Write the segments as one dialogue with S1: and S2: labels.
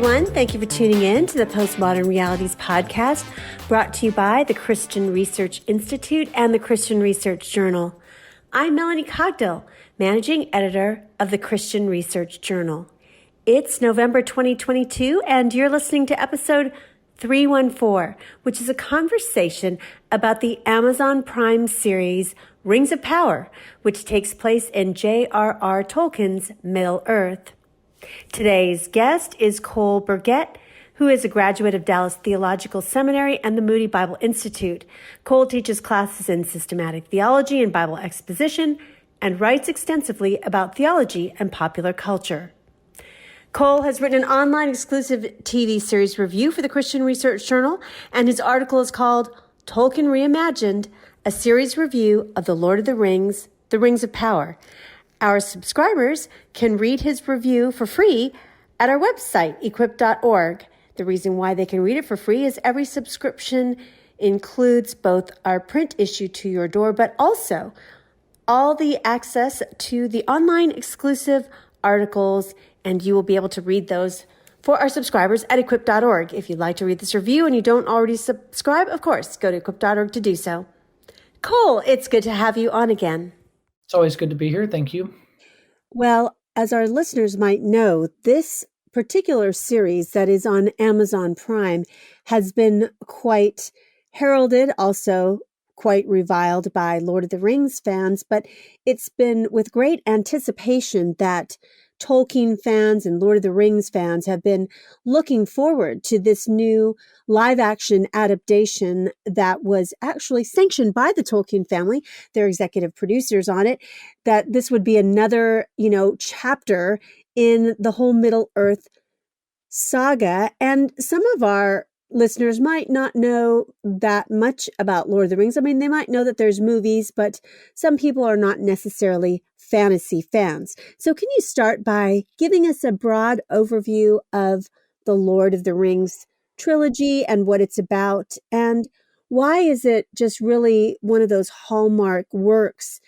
S1: everyone. Thank you for tuning in to the Postmodern Realities podcast, brought to you by the Christian Research Institute and the Christian Research Journal. I'm Melanie Cogdill, managing editor of the Christian Research Journal. It's November 2022, and you're listening to episode 314, which is a conversation about the Amazon Prime series Rings of Power, which takes place in J.r.r. Tolkien's Middle-earth. Today's guest is Cole Burgett, who is a graduate of Dallas Theological Seminary and the Moody Bible Institute. Cole teaches classes in systematic theology and Bible exposition and writes extensively about theology and popular culture. Cole has written an online exclusive TV series review for the Christian Research Journal, and his article is called Tolkien Reimagined, a series review of The Lord of the Rings, The Rings of Power. Our subscribers can read his review for free at our website, equip.org. The reason why they can read it for free is every subscription includes both our print issue to your door, but also all the access to the online exclusive articles, and you will be able to read those for our subscribers at equip.org. If you'd like to read this review and you don't already subscribe, of course, go to equip.org to do so. Cole, it's good to have you on again.
S2: It's always good to be here. Thank you.
S1: Well, as our listeners might know, this particular series that is on Amazon Prime has been quite heralded, also quite reviled by Lord of the Rings fans, but it's been with great anticipation that Tolkien fans and Lord of the Rings fans have been looking forward to this new live-action adaptation that was actually sanctioned by the Tolkien family, their executive producers on it, that this would be another, chapter in the whole Middle-earth saga. And some of our listeners might not know that much about Lord of the Rings. I mean, they might know that there's movies, but some people are not necessarily fantasy fans. So can you start by giving us a broad overview of the Lord of the Rings trilogy and what it's about? And why is it just really one of those hallmark works,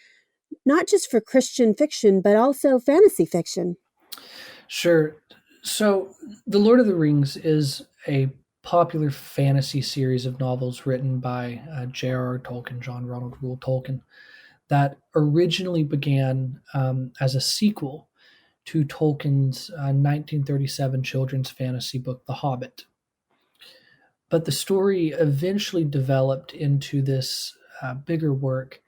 S1: not just for Christian fiction, but also fantasy fiction?
S2: Sure. So The Lord of the Rings is a popular fantasy series of novels written by J.r.r. Tolkien, John Ronald Reuel Tolkien, that originally began as a sequel to Tolkien's 1937 children's fantasy book, The Hobbit. But the story eventually developed into this bigger work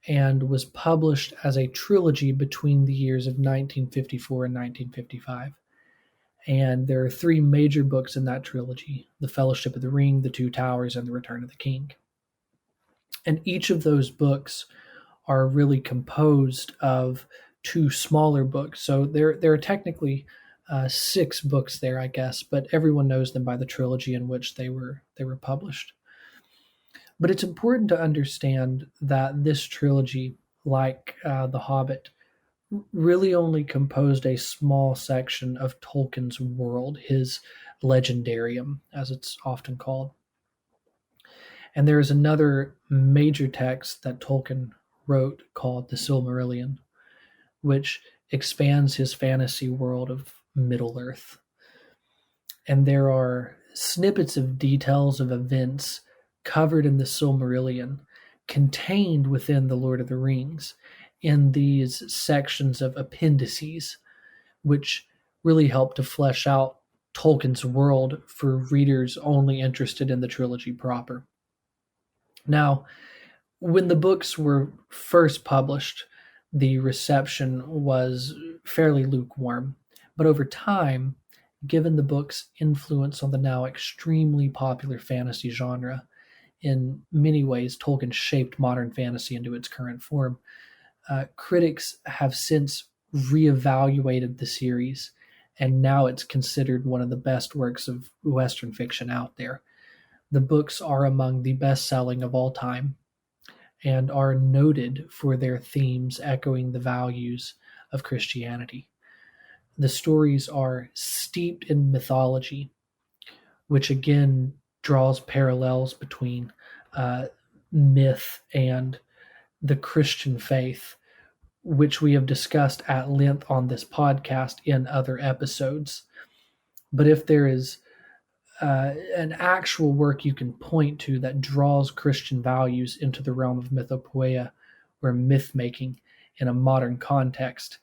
S2: and was published as a trilogy between the years of 1954 and 1955. And there are three major books in that trilogy: The Fellowship of the Ring, The Two Towers, and The Return of the King. And each of those books are really composed of two smaller books. So there are technically six books there, I guess, but everyone knows them by the trilogy in which they were published. But it's important to understand that this trilogy, like The Hobbit, really only composed a small section of Tolkien's world, his legendarium, as it's often called. And there is another major text that Tolkien wrote called the Silmarillion, which expands his fantasy world of Middle-earth. And there are snippets of details of events covered in the Silmarillion contained within The Lord of the Rings in these sections of appendices, which really help to flesh out Tolkien's world for readers only interested in the trilogy proper. Now, when the books were first published, the reception was fairly lukewarm, but over time, given the book's influence on the now extremely popular fantasy genre, in many ways Tolkien shaped modern fantasy into its current form. Critics have since reevaluated the series, and now it's considered one of the best works of Western fiction out there. The books are among the best-selling of all time and are noted for their themes echoing the values of Christianity. The stories are steeped in mythology, which again draws parallels between myth and the Christian faith, which we have discussed at length on this podcast in other episodes. But if there is an actual work you can point to that draws Christian values into the realm of mythopoeia or myth making in a modern context,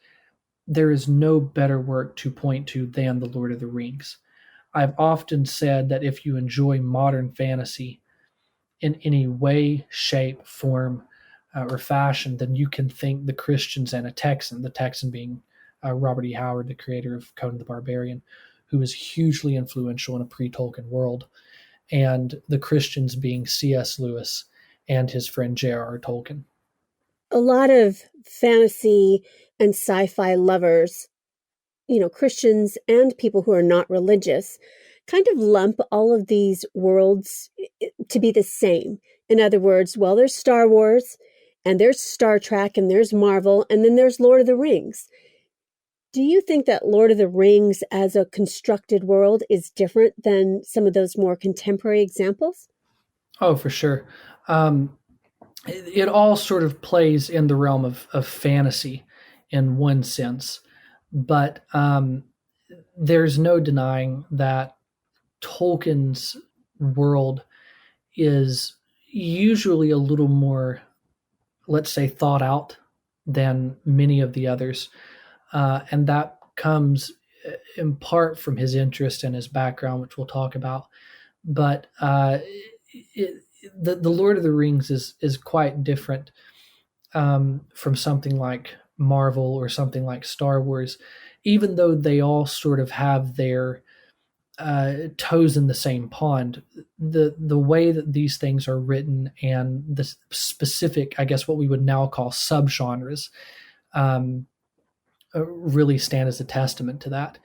S2: there is no better work to point to than The Lord of the Rings. I've often said that if you enjoy modern fantasy in any way, shape, form, or fashion, then you can think the Christians and a Texan, the Texan being Robert E. Howard, the creator of Conan the Barbarian, who was hugely influential in a pre-Tolkien world, and the Christians being C.S. Lewis and his friend J.r.r. Tolkien.
S1: A lot of fantasy and sci-fi lovers, Christians and people who are not religious, kind of lump all of these worlds to be the same. In other words, well, there's Star Wars, and there's Star Trek, and there's Marvel, and then there's Lord of the Rings. Do you think that Lord of the Rings as a constructed world is different than some of those more contemporary examples?
S2: Oh, for sure. It all sort of plays in the realm of fantasy in one sense, but there's no denying that Tolkien's world is usually a little more, let's say, thought out than many of the others. And that comes in part from his interest and his background, which we'll talk about. But the Lord of the Rings is quite different from something like Marvel or something like Star Wars, even though they all sort of have their toes in the same pond. The way that these things are written and the specific, I guess, what we would now call subgenres, really stand as a testament to that.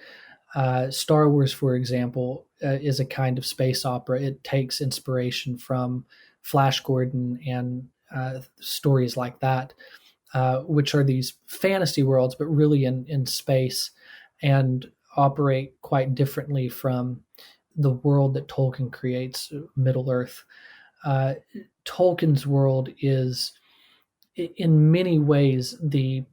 S2: Star Wars, for example, is a kind of space opera. It takes inspiration from Flash Gordon and stories like that, which are these fantasy worlds, but really in space, and operate quite differently from the world that Tolkien creates, Middle Earth. Tolkien's world is, in many ways, the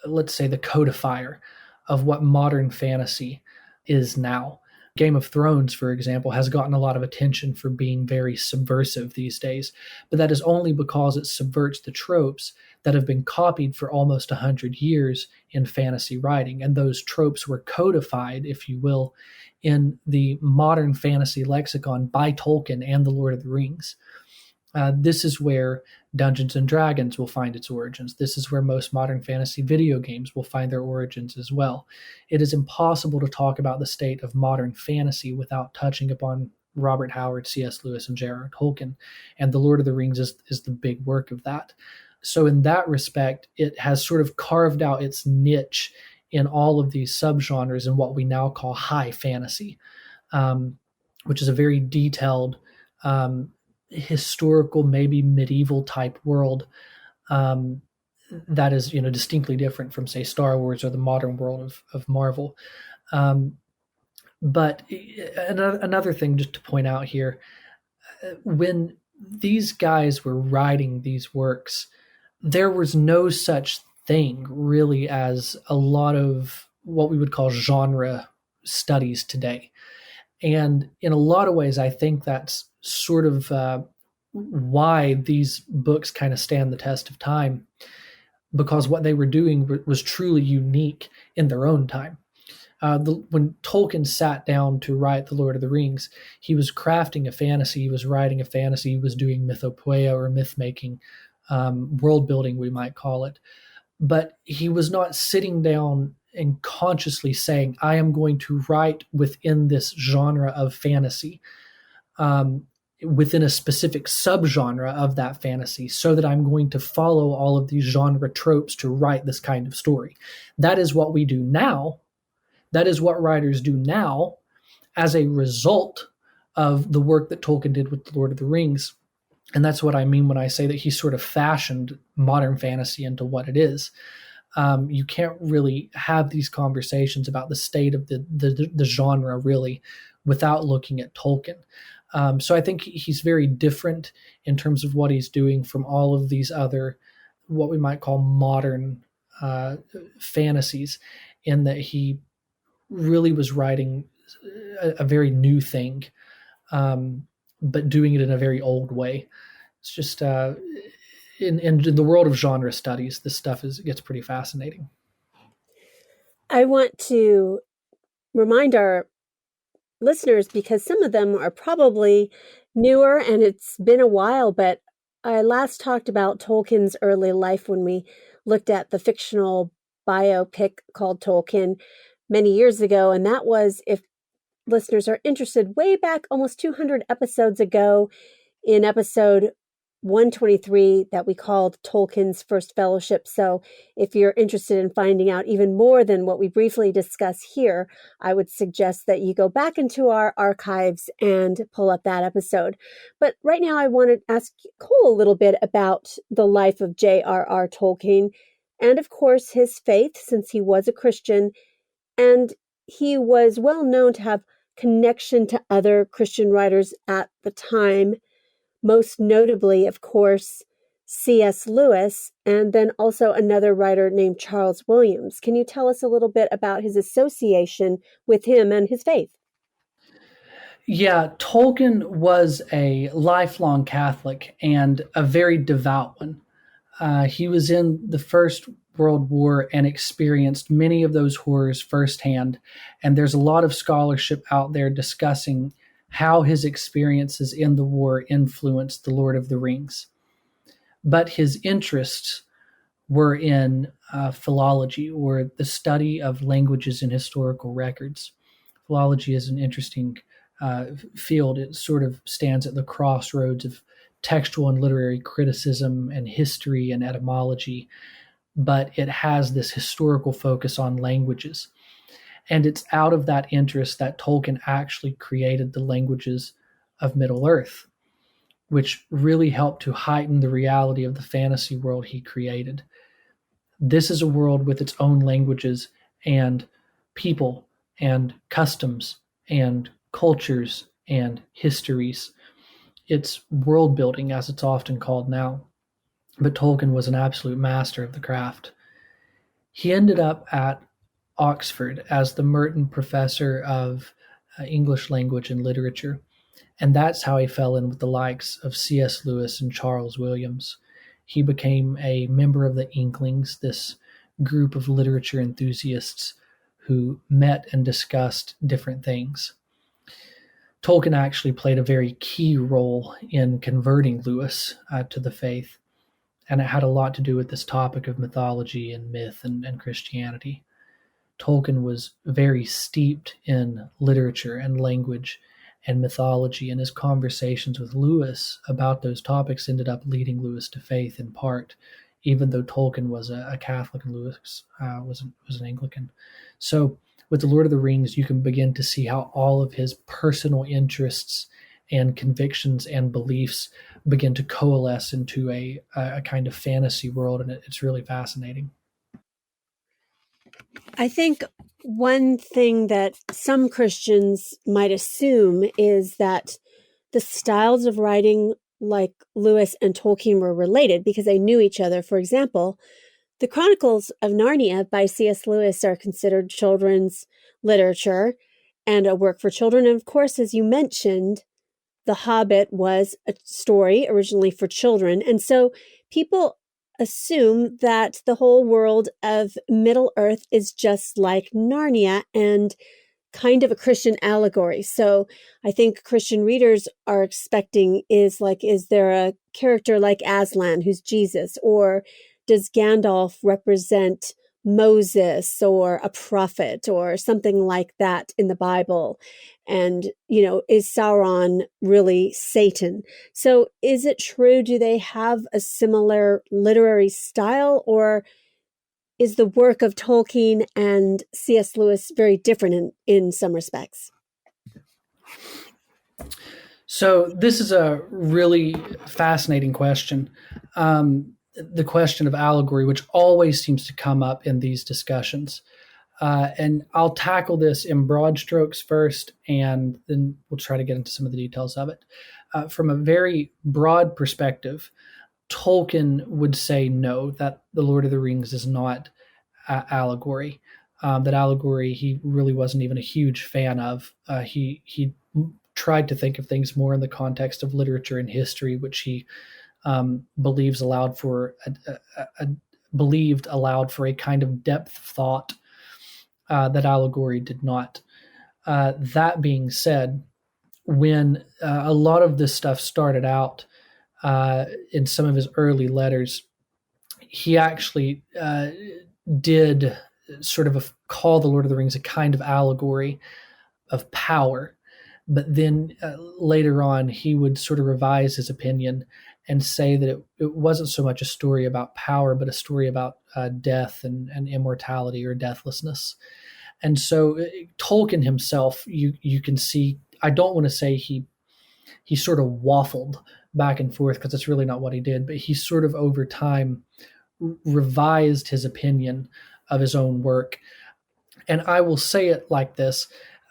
S2: let's say the codifier of what modern fantasy is now. Game of Thrones, for example, has gotten a lot of attention for being very subversive these days, but that is only because it subverts the tropes that have been copied for almost 100 years in fantasy writing, and those tropes were codified, if you will, in the modern fantasy lexicon by Tolkien and The Lord of the Rings. This is where Dungeons and Dragons will find its origins. This is where most modern fantasy video games will find their origins as well. It is impossible to talk about the state of modern fantasy without touching upon Robert Howard, C.S. Lewis, and J.r.r. Tolkien, and The Lord of the Rings is the big work of that. So in that respect, it has sort of carved out its niche in all of these subgenres in what we now call high fantasy, which is a very detailed historical, maybe medieval type world that is, distinctly different from, say, Star Wars or the modern world of Marvel. But another thing just to point out here, when these guys were writing these works, there was no such thing really as a lot of what we would call genre studies today. And in a lot of ways, I think that's sort of why these books kind of stand the test of time, because what they were doing was truly unique in their own time. When Tolkien sat down to write The Lord of the Rings, he was crafting a fantasy, he was writing a fantasy, he was doing mythopoeia or myth-making, world building, we might call it. But he was not sitting down and consciously saying, I am going to write within this genre of fantasy, within a specific subgenre of that fantasy, so that I'm going to follow all of these genre tropes to write this kind of story. That is what we do now. That is what writers do now as a result of the work that Tolkien did with The Lord of the Rings. And that's what I mean when I say that he sort of fashioned modern fantasy into what it is. You can't really have these conversations about the state of the genre really without looking at Tolkien. So I think he's very different in terms of what he's doing from all of these other, what we might call modern fantasies, in that he really was writing a very new thing, but doing it in a very old way. It's just in the world of genre studies, this stuff gets pretty fascinating.
S1: I want to remind our listeners, because some of them are probably newer and it's been a while, but I last talked about Tolkien's early life when we looked at the fictional biopic called Tolkien many years ago. And that was, if listeners are interested, way back almost 200 episodes ago in episode 123 that we called Tolkien's First Fellowship. So if you're interested in finding out even more than what we briefly discuss here, I would suggest that you go back into our archives and pull up that episode. But right now I want to ask Cole a little bit about the life of J.r.r. Tolkien and, of course, his faith, since he was a Christian, and he was well known to have connection to other Christian writers at the time, most notably, of course, C.S. Lewis, and then also another writer named Charles Williams. Can you tell us a little bit about his association with him and his faith?
S2: Yeah, Tolkien was a lifelong Catholic and a very devout one. He was in the First World War and experienced many of those horrors firsthand. And there's a lot of scholarship out there discussing how his experiences in the war influenced The Lord of the Rings. But his interests were in philology, or the study of languages and historical records. Philology is an interesting field. It sort of stands at the crossroads of textual and literary criticism and history and etymology, but it has this historical focus on languages. And it's out of that interest that Tolkien actually created the languages of Middle-earth, which really helped to heighten the reality of the fantasy world he created. This is a world with its own languages and people and customs and cultures and histories. It's world building, as it's often called now. But Tolkien was an absolute master of the craft. He ended up at Oxford as the Merton Professor of English Language and Literature, and that's how he fell in with the likes of C.S. Lewis and Charles Williams. He became a member of the Inklings, this group of literature enthusiasts who met and discussed different things. Tolkien actually played a very key role in converting Lewis to the faith, and it had a lot to do with this topic of mythology and myth and Christianity. Tolkien was very steeped in literature and language and mythology, and his conversations with Lewis about those topics ended up leading Lewis to faith in part, even though Tolkien was a Catholic and Lewis was an Anglican. So with The Lord of the Rings, you can begin to see how all of his personal interests and convictions and beliefs begin to coalesce into a kind of fantasy world, and it's really fascinating.
S1: I think one thing that some Christians might assume is that the styles of writing, like Lewis and Tolkien, were related because they knew each other. For example, the Chronicles of Narnia by C.S. Lewis are considered children's literature and a work for children. And of course, as you mentioned, The Hobbit was a story originally for children. And so people assume that the whole world of Middle-earth is just like Narnia and kind of a Christian allegory. So I think Christian readers are expecting is there a character like Aslan who's Jesus, or does Gandalf represent Moses or a prophet or something like that in the Bible? And, is Sauron really Satan? So is it true? Do they have a similar literary style, or is the work of Tolkien and C.S. Lewis very different in some respects?
S2: So this is a really fascinating question. The question of allegory, which always seems to come up in these discussions. And I'll tackle this in broad strokes first, and then we'll try to get into some of the details of it. From a very broad perspective, Tolkien would say no, that The Lord of the Rings is not allegory. that allegory he really wasn't even a huge fan of. He tried to think of things more in the context of literature and history, which he believes allowed for believed allowed for a kind of depth of thought that allegory did not. That being said, when a lot of this stuff started out in some of his early letters, he actually did sort of call the Lord of the Rings a kind of allegory of power. But then later on, he would sort of revise his opinion and say that it wasn't so much a story about power, but a story about death and immortality or deathlessness. And so Tolkien himself, you can see, I don't want to say he sort of waffled back and forth, because that's really not what he did, but he sort of over time revised his opinion of his own work. And I will say it like this.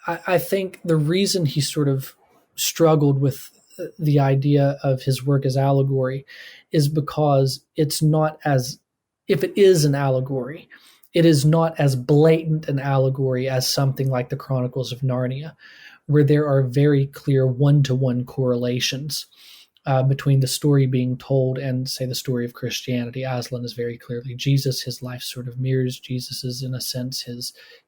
S2: I think the reason he sort of struggled with the idea of his work as allegory is because it's not as, if it is an allegory, it is not as blatant an allegory as something like the Chronicles of Narnia, where there are very clear one-to-one correlations between the story being told and, say, the story of Christianity. Aslan is very clearly Jesus. His life sort of mirrors Jesus's, in a sense.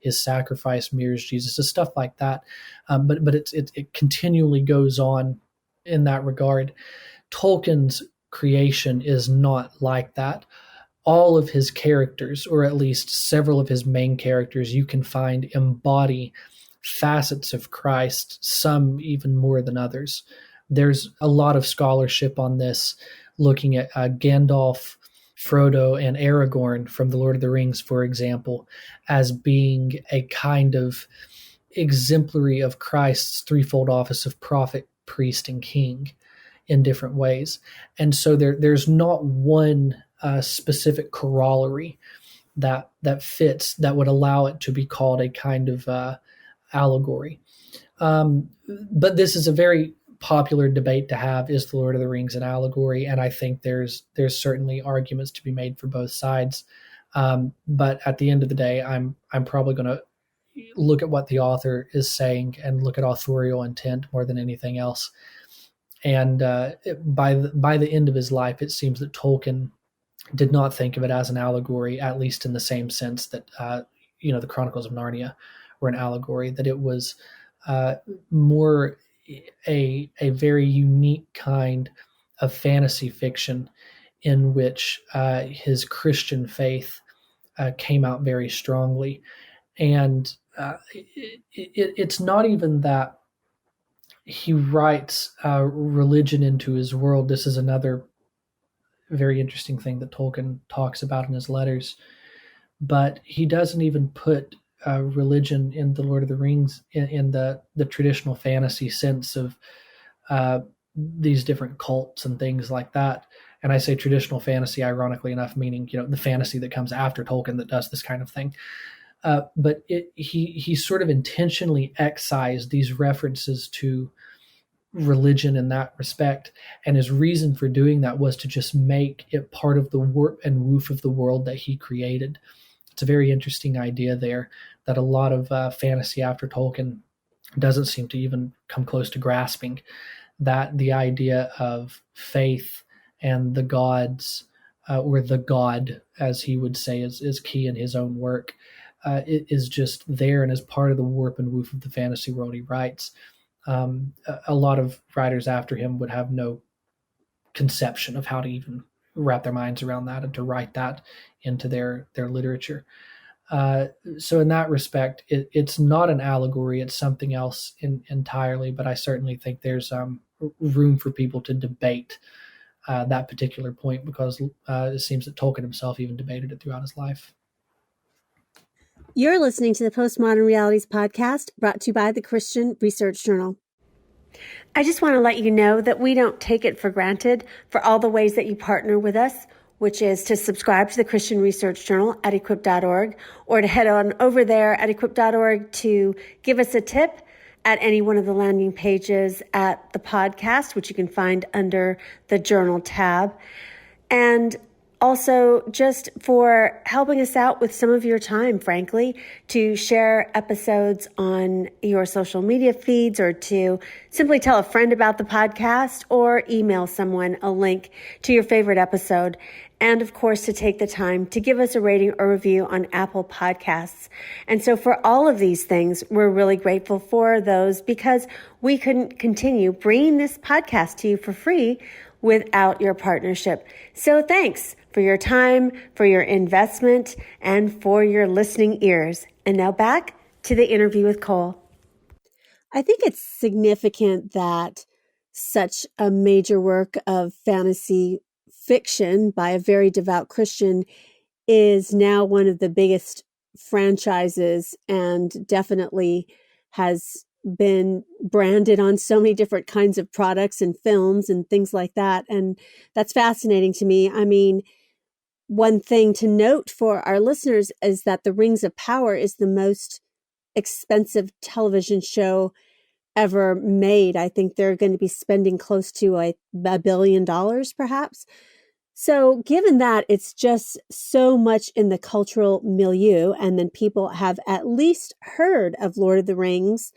S2: His sacrifice mirrors Jesus's, stuff like that. But it continually goes on in that regard. Tolkien's creation is not like that. All of his characters, or at least several of his main characters, you can find embody facets of Christ, some even more than others. There's a lot of scholarship on this, looking at Gandalf, Frodo, and Aragorn from The Lord of the Rings, for example, as being a kind of exemplary of Christ's threefold office of prophet, priest, and king in different ways. And so there's not one specific corollary that fits, that would allow it to be called a kind of allegory. But this is a very popular debate to have: is The Lord of the Rings an allegory? And I think there's certainly arguments to be made for both sides. But at the end of the day, I'm probably going to look at what the author is saying and look at authorial intent more than anything else. And by the end of his life, it seems that Tolkien did not think of it as an allegory, at least in the same sense that the Chronicles of Narnia were an allegory. That it was more a very unique kind of fantasy fiction in which his Christian faith came out very strongly. And it's not even that he writes religion into his world. This is another very interesting thing that Tolkien talks about in his letters. But he doesn't even put religion in The Lord of the Rings in the traditional fantasy sense of these different cults and things like that. And I say traditional fantasy, ironically enough, meaning the fantasy that comes after Tolkien that does this kind of thing. But he sort of intentionally excised these references to religion in that respect, and his reason for doing that was to just make it part of the warp and woof of the world that he created. It's a very interesting idea there that a lot of fantasy after Tolkien doesn't seem to even come close to grasping, that the idea of faith and the gods, or the god, as he would say, is key in his own work. It is just there and is part of the warp and woof of the fantasy world he writes. A lot of writers after him would have no conception of how to even wrap their minds around that and to write that into their literature. So in that respect, it's not an allegory, it's something else entirely, but I certainly think there's room for people to debate that particular point, because it seems that Tolkien himself even debated it throughout his life.
S1: You're listening to the Postmodern Realities podcast, brought to you by the Christian Research Journal. I just want to let you know that we don't take it for granted for all the ways that you partner with us, which is to subscribe to the Christian Research Journal at equip.org, or to head on over there at equip.org to give us a tip at any one of the landing pages at the podcast, which you can find under the Journal tab. And Also, just for helping us out with some of your time, frankly, to share episodes on your social media feeds, or to simply tell a friend about the podcast, or email someone a link to your favorite episode. And of course, to take the time to give us a rating or review on Apple Podcasts. And so for all of these things, we're really grateful for those, because we couldn't continue bringing this podcast to you for free without your partnership. So thanks for your time, for your investment, and for your listening ears. And now back to the interview with Cole. I think it's significant that such a major work of fantasy fiction by a very devout Christian is now one of the biggest franchises, and definitely has been branded on so many different kinds of products and films and things like that. And that's fascinating to me. I mean, one thing to note for our listeners is that The Rings of Power is the most expensive television show ever made. I think they're going to be spending close to $1 billion, perhaps. So given that it's just so much in the cultural milieu, and then people have at least heard of Lord of the Rings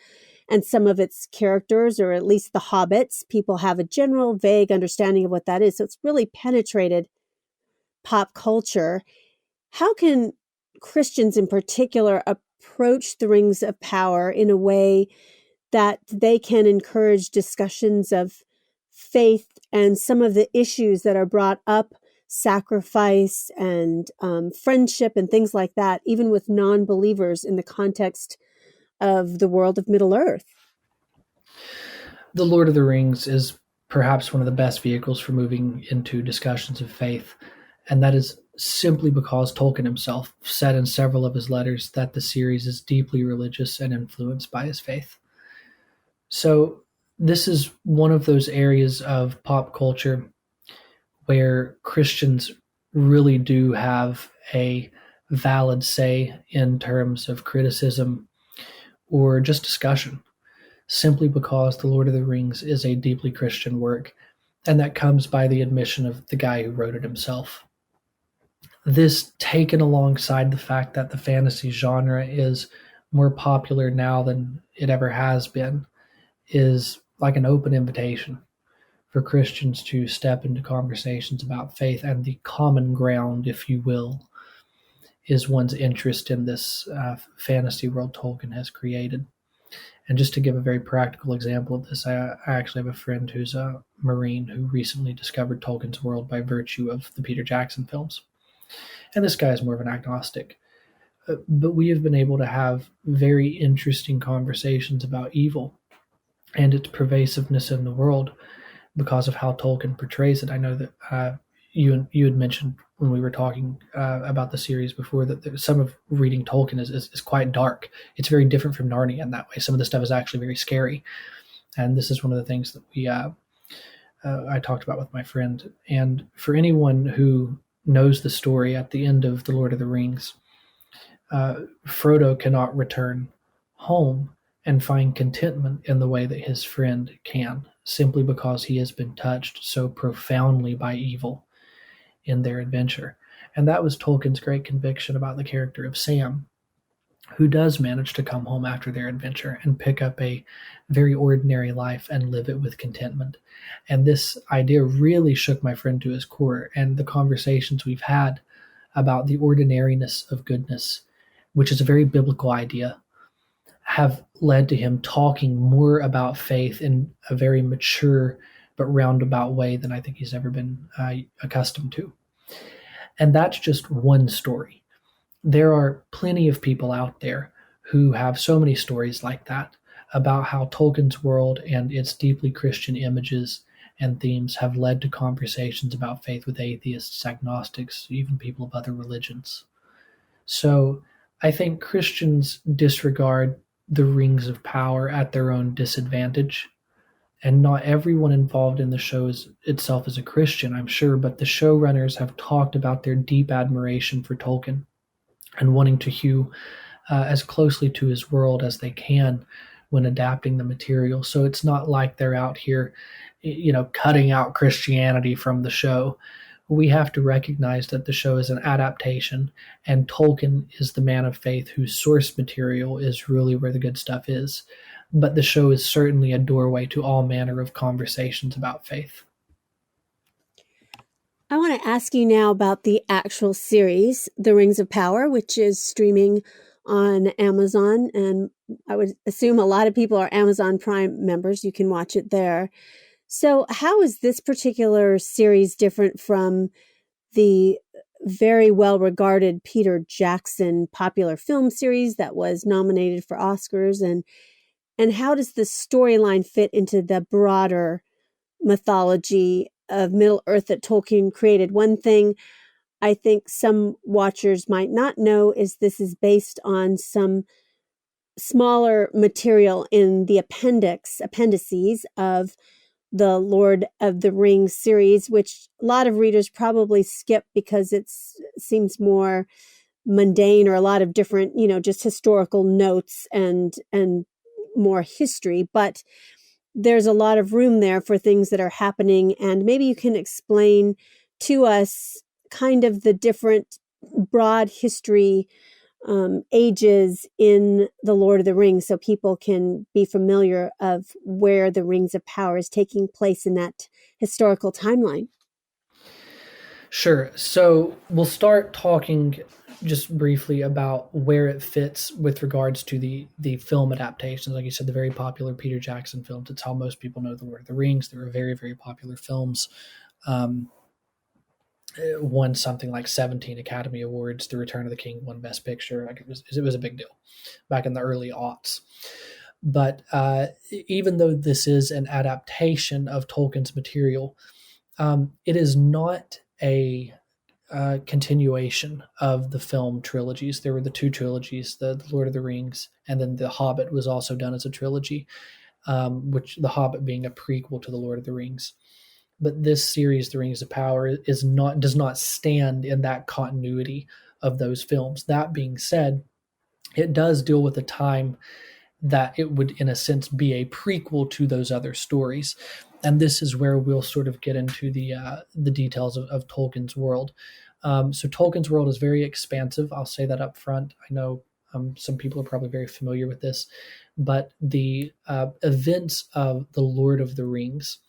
S1: and some of its characters, or at least the hobbits, people have a general vague understanding of what that is. So it's really penetrated pop culture. How can Christians in particular approach the Rings of Power in a way that they can encourage discussions of faith and some of the issues that are brought up, sacrifice and friendship and things like that, even with non-believers, in the context of the world of Middle-earth?
S2: The Lord of the Rings is perhaps one of the best vehicles for moving into discussions of faith, and that is simply because Tolkien himself said in several of his letters that the series is deeply religious and influenced by his faith. So this is one of those areas of pop culture where Christians really do have a valid say in terms of criticism or just discussion, simply because The Lord of the Rings is a deeply Christian work, and that comes by the admission of the guy who wrote it himself. This, taken alongside the fact that the fantasy genre is more popular now than it ever has been, is like an open invitation for Christians to step into conversations about faith, and the common ground, if you will, is one's interest in this fantasy world Tolkien has created. And just to give a very practical example of this, I actually have a friend who's a Marine who recently discovered Tolkien's world by virtue of the Peter Jackson films. And this guy is more of an agnostic. But we have been able to have very interesting conversations about evil and its pervasiveness in the world because of how Tolkien portrays it. I know that you had mentioned when we were talking about the series before that some of reading Tolkien is quite dark. It's very different from Narnia in that way. Some of the stuff is actually very scary. And this is one of the things that I talked about with my friend. And for anyone who knows the story at the end of The Lord of the Rings, Frodo cannot return home and find contentment in the way that his friend can, simply because he has been touched so profoundly by evil in their adventure. And that was Tolkien's great conviction about the character of Sam, who does manage to come home after their adventure and pick up a very ordinary life and live it with contentment. And this idea really shook my friend to his core, and the conversations we've had about the ordinariness of goodness, which is a very biblical idea, have led to him talking more about faith in a very mature but roundabout way than I think he's ever been accustomed to. And that's just one story. There are plenty of people out there who have so many stories like that about how Tolkien's world and its deeply Christian images and themes have led to conversations about faith with atheists, agnostics, even people of other religions. So I think Christians disregard the Rings of Power at their own disadvantage. And not everyone involved in the show itself is a Christian, I'm sure, but the showrunners have talked about their deep admiration for Tolkien and wanting to hew as closely to his world as they can when adapting the material. So it's not like they're out here, cutting out Christianity from the show we have to recognize that the show is an adaptation, and Tolkien is the man of faith whose source material is really where the good stuff is. But the show is certainly a doorway to all manner of conversations about faith.
S1: I want to ask you now about the actual series, The Rings of Power, which is streaming on Amazon. And I would assume a lot of people are Amazon Prime members. You can watch it there. So how is this particular series different from the very well-regarded Peter Jackson popular film series that was nominated for Oscars? And how does the storyline fit into the broader mythology of Middle Earth that Tolkien created? One thing I think some watchers might not know is this is based on some smaller material in the appendices of the Lord of the Rings series, which a lot of readers probably skip because it seems more mundane, or a lot of different, just historical notes and more history. But there's a lot of room there for things that are happening. And maybe you can explain to us kind of the different broad history ages in the Lord of the Rings, so people can be familiar of where the Rings of Power is taking place in that historical timeline.
S2: Sure. So we'll start talking just briefly about where it fits with regards to the film adaptations. Like you said, the very popular Peter Jackson films. It's how most people know the Lord of the Rings. They were very, very popular films. Won something like 17 Academy Awards. The Return of the King won Best Picture. Like it was a big deal back in the early aughts. But even though this is an adaptation of Tolkien's material, it is not a continuation of the film trilogies. There were the two trilogies, the Lord of the Rings, and then The Hobbit was also done as a trilogy, which The Hobbit being a prequel to the Lord of the Rings. But this series, The Rings of Power, does not stand in that continuity of those films. That being said, it does deal with a time that it would, in a sense, be a prequel to those other stories. And this is where we'll sort of get into the details of Tolkien's world. So Tolkien's world is very expansive. I'll say that up front. I know some people are probably very familiar with this, but the events of the Lord of the Rings,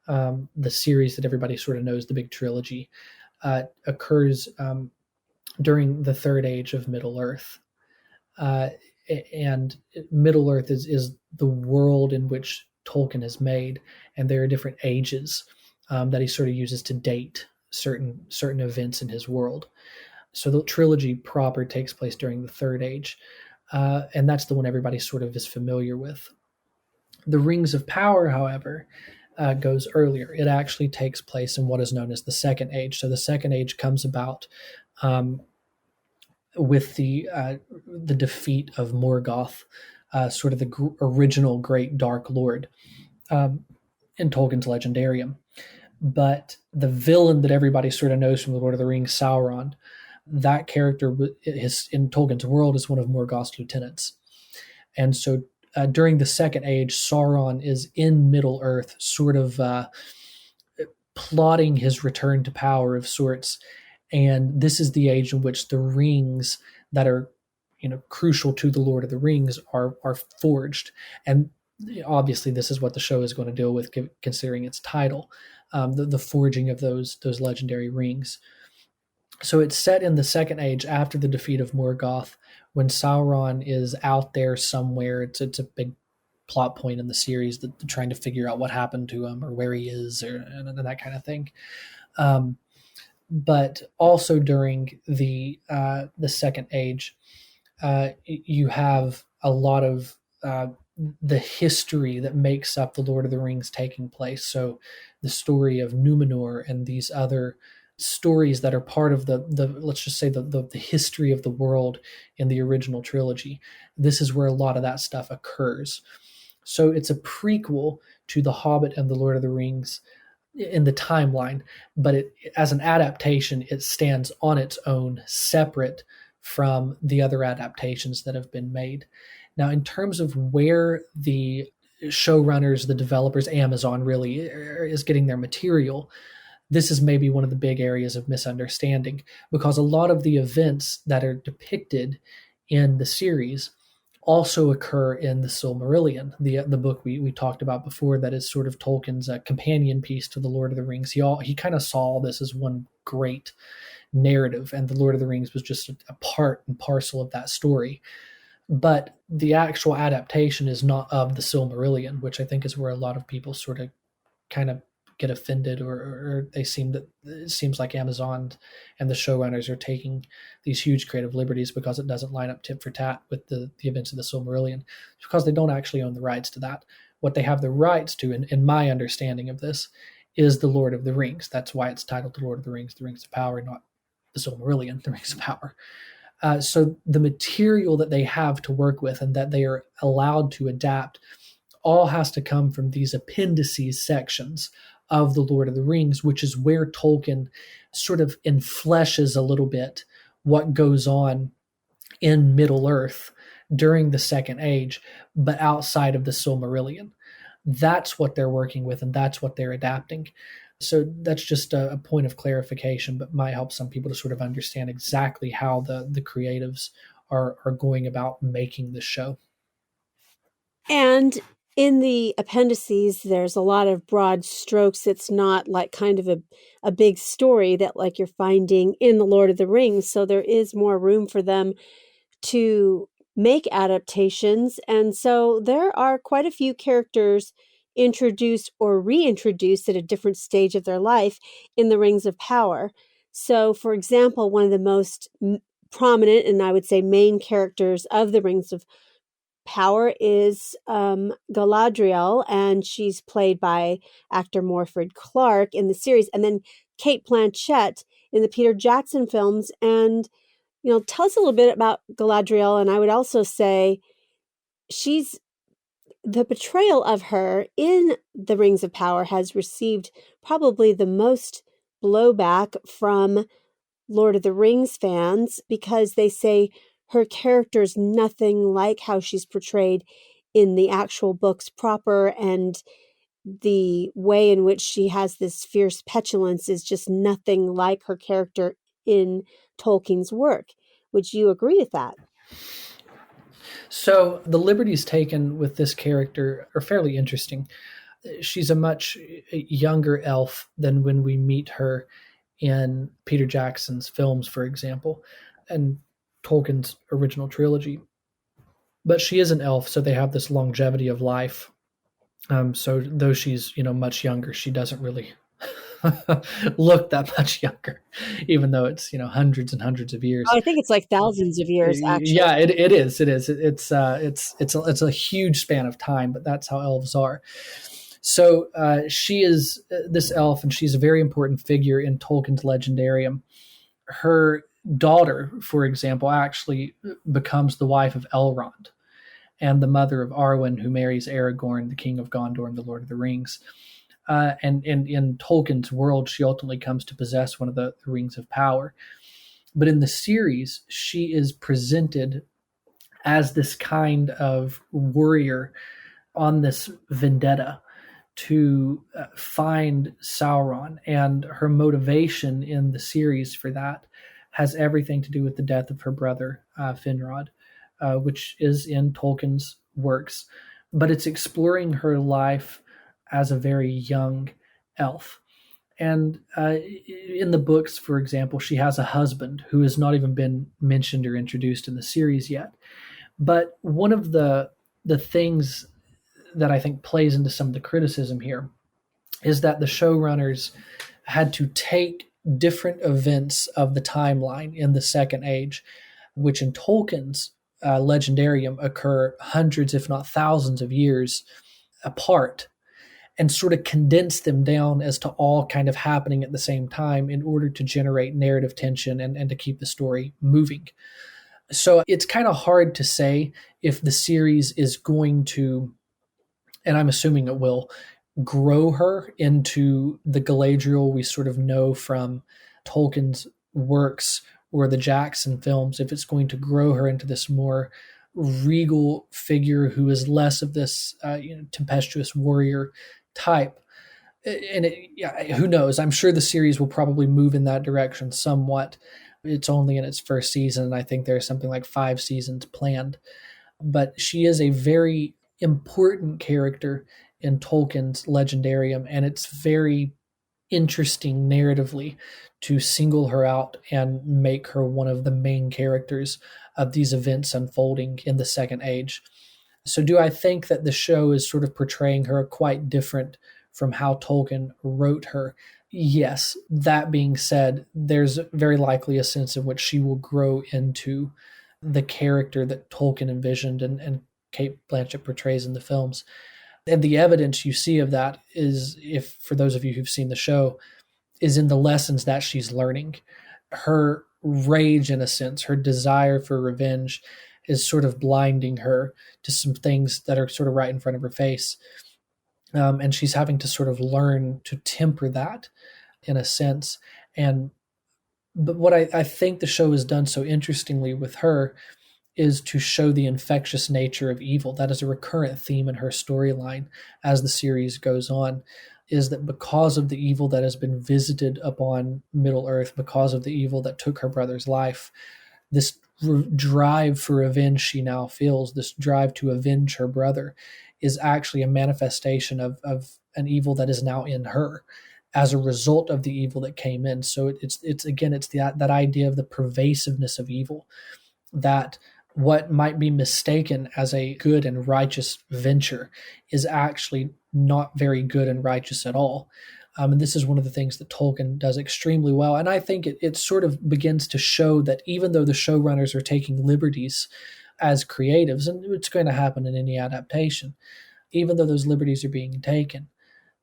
S2: the series that everybody sort of knows, the big trilogy, occurs during the Third Age of Middle Earth. And Middle Earth is the world in which Tolkien has made, and there are different ages that he sort of uses to date certain events in his world. So the trilogy proper takes place during the Third Age, and that's the one everybody sort of is familiar with. The Rings of Power, however, goes earlier. It actually takes place in what is known as the Second Age. So the Second Age comes about with the defeat of Morgoth, sort of the original Great Dark Lord in Tolkien's Legendarium. But the villain that everybody sort of knows from the Lord of the Rings, Sauron, that character in Tolkien's world is one of Morgoth's lieutenants. And so during the Second Age, Sauron is in Middle Earth, sort of plotting his return to power of sorts. And this is the age in which the rings that are, crucial to the Lord of the Rings are forged. And obviously, this is what the show is going to deal with, considering its title, the forging of those legendary rings. So it's set in the Second Age after the defeat of Morgoth, when Sauron is out there somewhere. It's a big plot point in the series, that trying to figure out what happened to him or where he is, and that kind of thing. But also during the Second Age, you have a lot of the history that makes up the Lord of the Rings taking place. So the story of Numenor and these other stories that are part of the let's just say the history of the world in the original trilogy. This is where a lot of that stuff occurs. So it's a prequel to The Hobbit and the Lord of the Rings in the timeline, but as an adaptation, it stands on its own, separate from the other adaptations that have been made. Now, in terms of where the showrunners, the developers, Amazon really is getting their material, this is maybe one of the big areas of misunderstanding, because a lot of the events that are depicted in the series also occur in the Silmarillion, the book we talked about before, that is sort of Tolkien's companion piece to the Lord of the Rings. He kind of saw this as one great narrative, and the Lord of the Rings was just a part and parcel of that story. But the actual adaptation is not of the Silmarillion, which I think is where a lot of people sort of kind of get offended, or it seems like Amazon and the showrunners are taking these huge creative liberties because it doesn't line up tit for tat with the events of the Silmarillion. It's because they don't actually own the rights to that. What they have the rights to, in my understanding of this, is the Lord of the Rings. That's why it's titled The Lord of the Rings of Power, not the Silmarillion, the Rings of Power. So the material that they have to work with and that they are allowed to adapt all has to come from these appendices sections of the Lord of the Rings, which is where Tolkien sort of enfleshes a little bit what goes on in Middle-earth during the Second Age, but outside of the Silmarillion. That's what they're working with, and that's what they're adapting. So that's just a point of clarification, but might help some people to sort of understand exactly how the creatives are going about making this show.
S1: And in the appendices, there's a lot of broad strokes. It's not like kind of a big story that like you're finding in The Lord of the Rings. So there is more room for them to make adaptations. And so there are quite a few characters introduced or reintroduced at a different stage of their life in the Rings of Power. So, for example, one of the most prominent and I would say main characters of the Rings of Power is Galadriel, and she's played by actor Morfydd Clark in the series, and then Kate Blanchett in the Peter Jackson films. And tell us a little bit about Galadriel. And I would also say she's the portrayal of her in the Rings of Power has received probably the most blowback from Lord of the Rings fans because they say her character's nothing like how she's portrayed in the actual books proper, and the way in which she has this fierce petulance is just nothing like her character in Tolkien's work. Would you agree with that?
S2: So the liberties taken with this character are fairly interesting. She's a much younger elf than when we meet her in Peter Jackson's films, for example, and Tolkien's original trilogy. But she is an elf, so they have this longevity of life. So though she's much younger, she doesn't really look that much younger, even though it's hundreds and hundreds of years.
S1: Oh, I think it's like thousands of years, actually.
S2: Yeah, it is. It's a huge span of time, but that's how elves are. So she is this elf, and she's a very important figure in Tolkien's legendarium. Her daughter, for example, actually becomes the wife of Elrond and the mother of Arwen, who marries Aragorn, the king of Gondor in the Lord of the Rings. And in Tolkien's world, she ultimately comes to possess one of the Rings of Power. But in the series, she is presented as this kind of warrior on this vendetta to find Sauron. And her motivation in the series for that has everything to do with the death of her brother, Finrod, which is in Tolkien's works. But it's exploring her life as a very young elf. And in the books, for example, she has a husband who has not even been mentioned or introduced in the series yet. But one of the things that I think plays into some of the criticism here is that the showrunners had to take different events of the timeline in the Second Age, which in Tolkien's legendarium occur hundreds, if not thousands of years apart, and sort of condense them down as to all kind of happening at the same time in order to generate narrative tension and to keep the story moving. So it's kind of hard to say if the series is going to, and I'm assuming it will, grow her into the Galadriel we sort of know from Tolkien's works or the Jackson films, if it's going to grow her into this more regal figure who is less of this tempestuous warrior type. And who knows? I'm sure the series will probably move in that direction somewhat. It's only in its first season, and I think there's something like 5 seasons planned. But she is a very important character in Tolkien's legendarium, and it's very interesting narratively to single her out and make her one of the main characters of these events unfolding in the Second Age. So, do I think that the show is sort of portraying her quite different from how Tolkien wrote her? Yes. That being said, there's very likely a sense in which she will grow into the character that Tolkien envisioned and Kate Blanchett portrays in the films. And the evidence you see of that is, if for those of you who've seen the show, is in the lessons that she's learning. Her rage, in a sense, her desire for revenge is sort of blinding her to some things that are sort of right in front of her face. And she's having to sort of learn to temper that in a sense. But what I think the show has done so interestingly with her is to show the infectious nature of evil. That is a recurrent theme in her storyline as the series goes on, is that because of the evil that has been visited upon Middle Earth, because of the evil that took her brother's life, this drive for revenge she now feels, this drive to avenge her brother, is actually a manifestation of an evil that is now in her as a result of the evil that came in. So it's again, it's that idea of the pervasiveness of evil, that what might be mistaken as a good and righteous venture is actually not very good and righteous at all. And this is one of the things that Tolkien does extremely well. And I think it sort of begins to show that even though the showrunners are taking liberties as creatives, and it's going to happen in any adaptation, even though those liberties are being taken,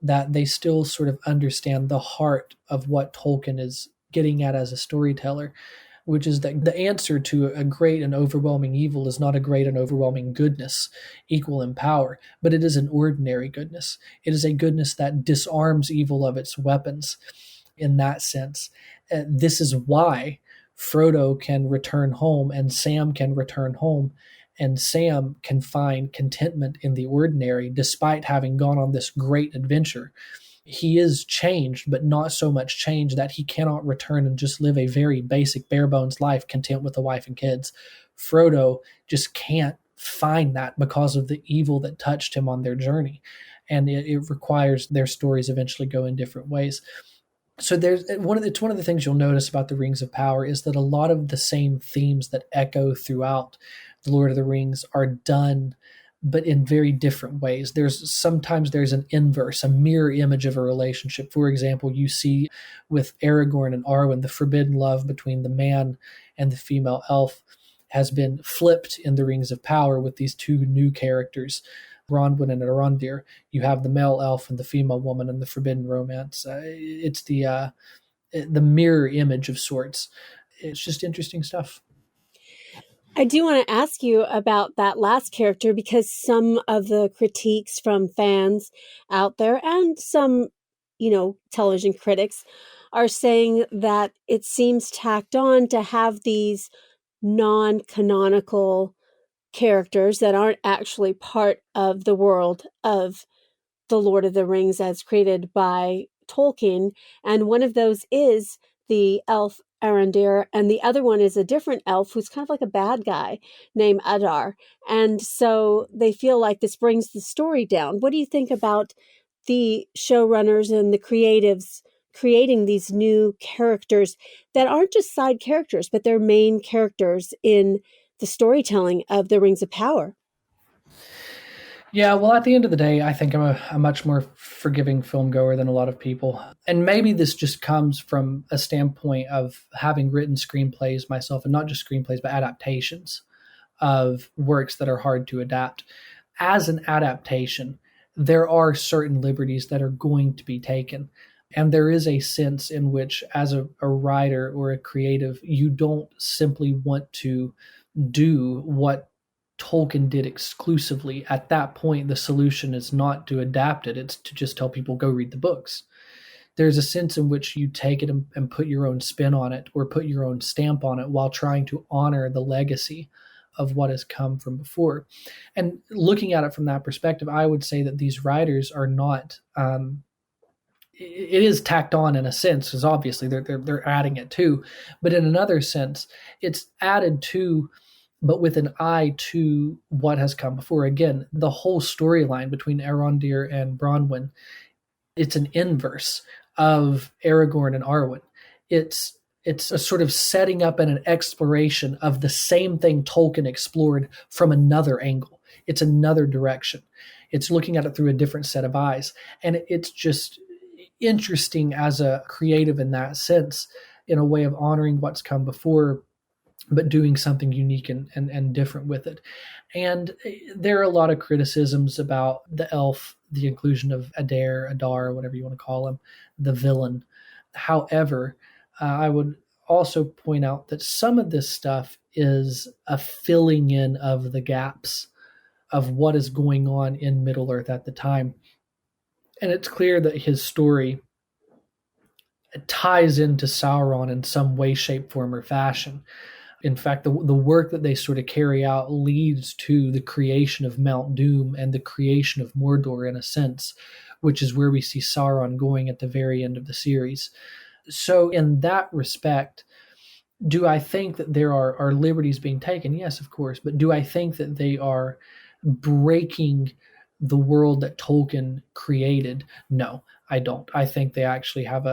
S2: that they still sort of understand the heart of what Tolkien is getting at as a storyteller, which is that the answer to a great and overwhelming evil is not a great and overwhelming goodness equal in power, but it is an ordinary goodness. It is a goodness that disarms evil of its weapons in that sense. This is why Frodo can return home and Sam can return home, and Sam can find contentment in the ordinary despite having gone on this great adventure. He is changed, but not so much changed that he cannot return and just live a very basic, bare bones life, content with a wife and kids. Frodo just can't find that because of the evil that touched him on their journey. And it requires their stories eventually go in different ways. So it's one of the things you'll notice about the Rings of Power is that a lot of the same themes that echo throughout the Lord of the Rings are done, but in very different ways. Sometimes there's an inverse, a mirror image of a relationship. For example, you see with Aragorn and Arwen, the forbidden love between the man and the female elf has been flipped in the Rings of Power with these two new characters, Bronwyn and Arondir. You have the male elf and the female woman in the forbidden romance. It's the mirror image of sorts. It's just interesting stuff.
S1: I do want to ask you about that last character, because some of the critiques from fans out there and some, television critics are saying that it seems tacked on to have these non-canonical characters that aren't actually part of the world of the Lord of the Rings as created by Tolkien. And one of those is the elf Arondir, and the other one is a different elf who's kind of like a bad guy named Adar. And so they feel like this brings the story down. What do you think about the showrunners and the creatives creating these new characters that aren't just side characters, but they're main characters in the storytelling of the Rings of Power?
S2: Yeah, well, at the end of the day, I think I'm a much more forgiving film goer than a lot of people. And maybe this just comes from a standpoint of having written screenplays myself, and not just screenplays, but adaptations of works that are hard to adapt. As an adaptation, there are certain liberties that are going to be taken. And there is a sense in which, as a writer or a creative, you don't simply want to do what Tolkien did exclusively. At that point, the solution is not to adapt it, it's to just tell people, go read the books. There's a sense in which you take it and put your own spin on it or put your own stamp on it while trying to honor the legacy of what has come from before. And looking at it from that perspective, I would say that these writers are not it is tacked on in a sense, because obviously they're adding it too, but in another sense, it's added to, but with an eye to what has come before. Again, the whole storyline between Arondir and Bronwyn, it's an inverse of Aragorn and Arwen. It's a sort of setting up and an exploration of the same thing Tolkien explored from another angle. It's another direction. It's looking at it through a different set of eyes. And it's just interesting as a creative in that sense, in a way of honoring what's come before, but doing something unique and different with it. And there are a lot of criticisms about the elf, the inclusion of Adar, whatever you want to call him, the villain. However, I would also point out that some of this stuff is a filling in of the gaps of what is going on in Middle Earth at the time. And it's clear that his story ties into Sauron in some way, shape, form, or fashion. In fact, the work that they sort of carry out leads to the creation of Mount Doom and the creation of Mordor, in a sense, which is where we see Sauron going at the very end of the series. So in that respect, do I think that there are liberties being taken? Yes, of course. But do I think that they are breaking the world that Tolkien created? No, I don't. I think they actually have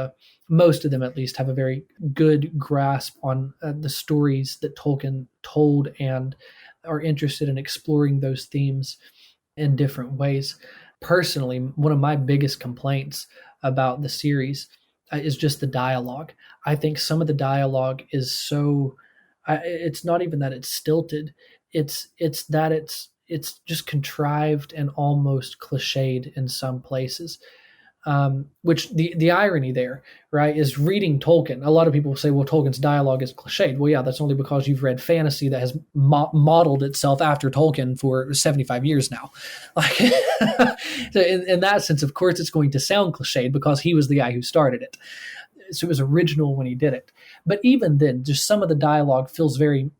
S2: most of them at least, have a very good grasp on the stories that Tolkien told and are interested in exploring those themes in different ways. Personally, one of my biggest complaints about the series is just the dialogue. I think some of the dialogue is so, it's not even that it's stilted. It's that it's just contrived and almost cliched in some places. Which the irony there, right, is reading Tolkien. A lot of people say, well, Tolkien's dialogue is cliched. Well, yeah, that's only because you've read fantasy that has modeled itself after Tolkien for 75 years now. Like, so in that sense, of course, it's going to sound cliched because he was the guy who started it. So it was original when he did it. But even then, just some of the dialogue feels very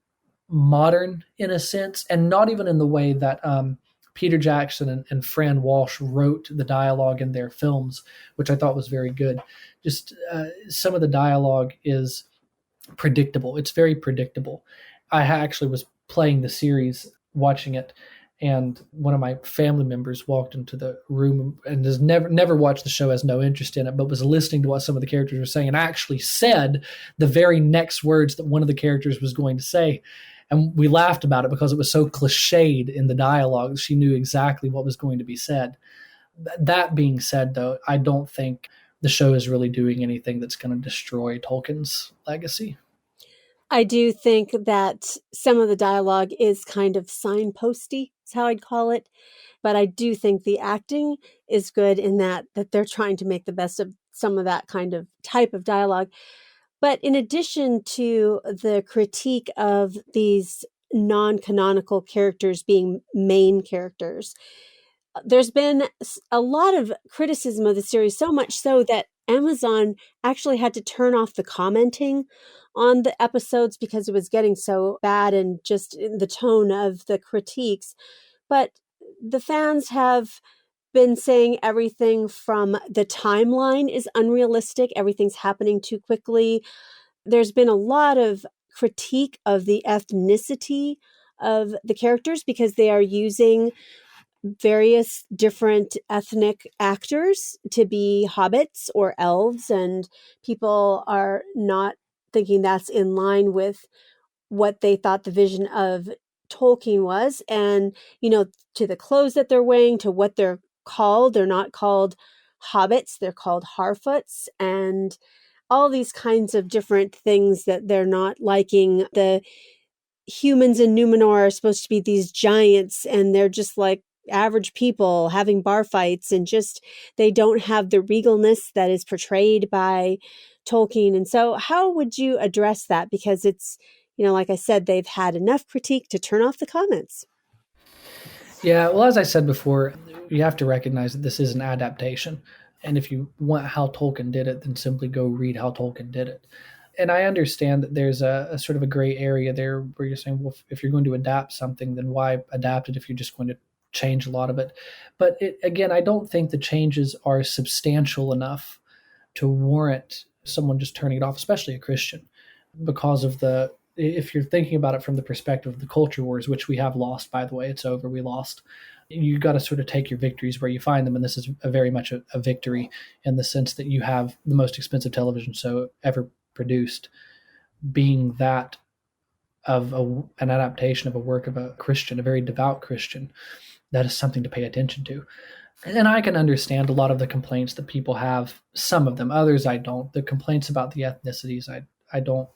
S2: modern in a sense, and not even in the way that Peter Jackson and Fran Walsh wrote the dialogue in their films, which I thought was very good. Just some of the dialogue is predictable. It's very predictable. I actually was playing the series, watching it, and one of my family members walked into the room and has never watched the show, has no interest in it, but was listening to what some of the characters were saying and actually said the very next words that one of the characters was going to say. And we laughed about it because it was so cliched in the dialogue. She knew exactly what was going to be said. That being said, though, I don't think the show is really doing anything that's going to destroy Tolkien's legacy.
S1: I do think that some of the dialogue is kind of signposty, is how I'd call it. But I do think the acting is good in that they're trying to make the best of some of that kind of type of dialogue. But in addition to the critique of these non-canonical characters being main characters, there's been a lot of criticism of the series, so much so that Amazon actually had to turn off the commenting on the episodes because it was getting so bad and just in the tone of the critiques. But the fans have been saying everything from the timeline is unrealistic, everything's happening too quickly. There's been a lot of critique of the ethnicity of the characters because they are using various different ethnic actors to be hobbits or elves, and people are not thinking that's in line with what they thought the vision of Tolkien was. And, to the clothes that they're wearing, to what they're called, they're not called hobbits, they're called Harfoots, and all these kinds of different things that they're not liking. The humans in Numenor are supposed to be these giants, and they're just like average people having bar fights, and just they don't have the regalness that is portrayed by Tolkien. And so how would you address that? Because it's, like I said, they've had enough critique to turn off the comments.
S2: Yeah, well, as I said before, you have to recognize that this is an adaptation. And if you want how Tolkien did it, then simply go read how Tolkien did it. And I understand that there's a sort of a gray area there where you're saying, well, if you're going to adapt something, then why adapt it if you're just going to change a lot of it? But again, I don't think the changes are substantial enough to warrant someone just turning it off, especially a Christian, because of if you're thinking about it from the perspective of the culture wars, which we have lost, by the way, it's over, we lost. You got to sort of take your victories where you find them. And this is very much a victory in the sense that you have the most expensive television show ever produced being that of an adaptation of a work of a Christian, a very devout Christian. That is something to pay attention to. And I can understand a lot of the complaints that people have, some of them, others I don't. The complaints about the ethnicities, I don't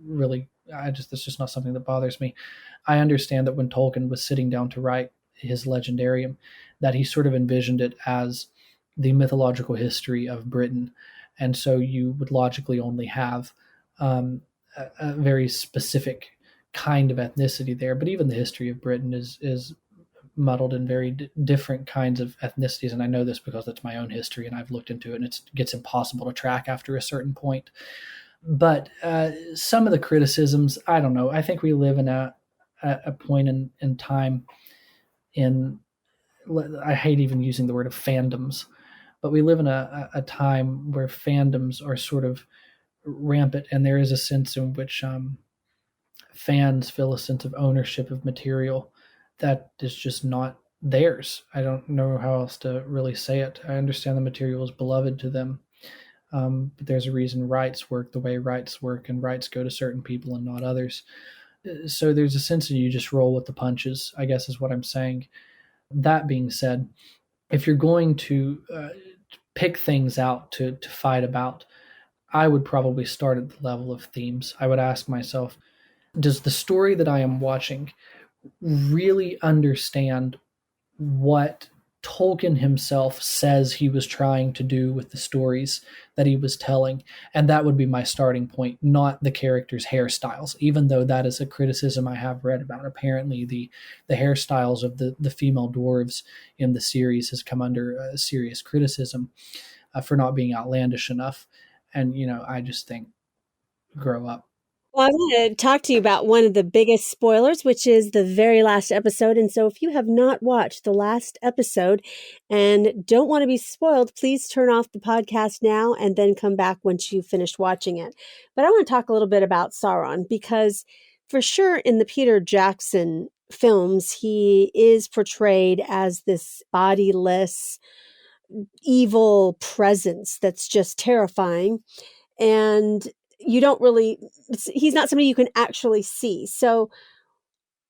S2: really, it's just not something that bothers me. I understand that when Tolkien was sitting down to write his legendarium, that he sort of envisioned it as the mythological history of Britain. And so you would logically only have a very specific kind of ethnicity there. But even the history of Britain is muddled in very different kinds of ethnicities. And I know this because that's my own history and I've looked into it, and it gets impossible to track after a certain point. But some of the criticisms, I don't know. I think we live in a point in time I hate even using the word of fandoms, but we live in a time where fandoms are sort of rampant, and there is a sense in which fans feel a sense of ownership of material that is just not theirs. I don't know how else to really say it. I understand the material is beloved to them, but there's a reason rights work the way rights work, and rights go to certain people and not others. So there's a sense that you just roll with the punches, I guess is what I'm saying. That being said, if you're going to pick things out to fight about, I would probably start at the level of themes. I would ask myself, does the story that I am watching really understand what Tolkien himself says he was trying to do with the stories that he was telling? And that would be my starting point, not the characters' hairstyles, even though that is a criticism I have read about. Apparently the hairstyles of the female dwarves in the series has come under serious criticism for not being outlandish enough. And, I just think, grow up.
S1: Well, I want to talk to you about one of the biggest spoilers, which is the very last episode. And so if you have not watched the last episode and don't want to be spoiled, please turn off the podcast now and then come back once you've finished watching it. But I want to talk a little bit about Sauron, because for sure in the Peter Jackson films, he is portrayed as this bodiless, evil presence that's just terrifying. And you don't really, he's not somebody you can actually see. So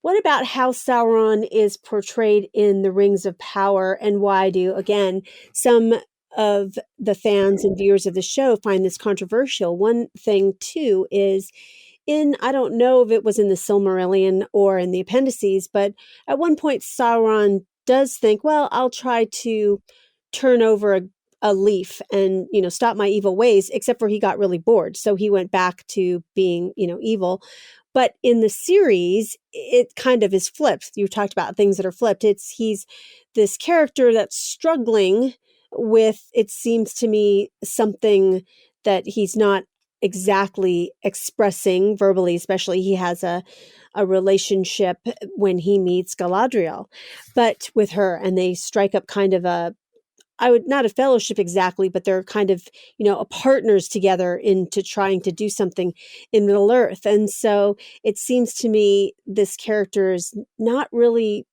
S1: what about how Sauron is portrayed in the Rings of Power, and why do, again, some of the fans and viewers of the show find this controversial? One thing, too, is I don't know if it was in the Silmarillion or in the appendices, but at one point Sauron does think, well, I'll try to turn over a leaf and, stop my evil ways, except for he got really bored. So he went back to being, evil. But in the series, it kind of is flipped. You talked about things that are flipped. He's this character that's struggling with, it seems to me, something that he's not exactly expressing verbally, especially. He has a relationship when he meets Galadriel, but with her, and they strike up kind of not a fellowship exactly, but they're kind of, partners together into trying to do something in Middle Earth. And so it seems to me this character is not really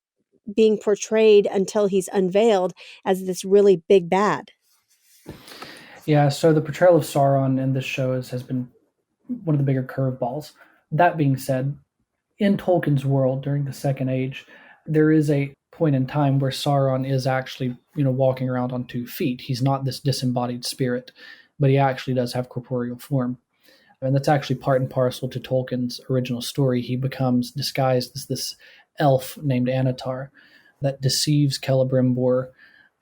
S1: being portrayed until he's unveiled as this really big bad.
S2: Yeah, so the portrayal of Sauron in this show has been one of the bigger curveballs. That being said, in Tolkien's world during the Second Age, there is a point in time where Sauron is actually, walking around on 2 feet. He's not this disembodied spirit, but he actually does have corporeal form. And that's actually part and parcel to Tolkien's original story. He becomes disguised as this elf named Anatar that deceives Celebrimbor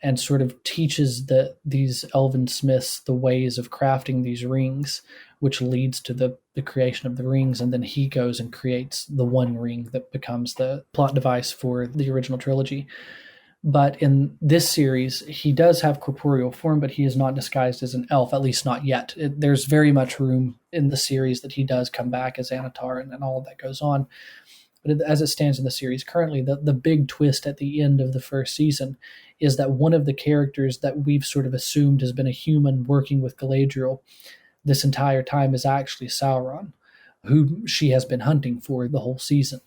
S2: and sort of teaches these elven smiths the ways of crafting these rings, which leads to the creation of the rings. And then he goes and creates the one ring that becomes the plot device for the original trilogy. But in this series, he does have corporeal form, but he is not disguised as an elf, at least not yet. There's very much room in the series that he does come back as Anatar, and all of that goes on. But as it stands in the series currently, the big twist at the end of the first season is that one of the characters that we've sort of assumed has been a human working with Galadriel this entire time is actually Sauron, who she has been hunting for the whole season.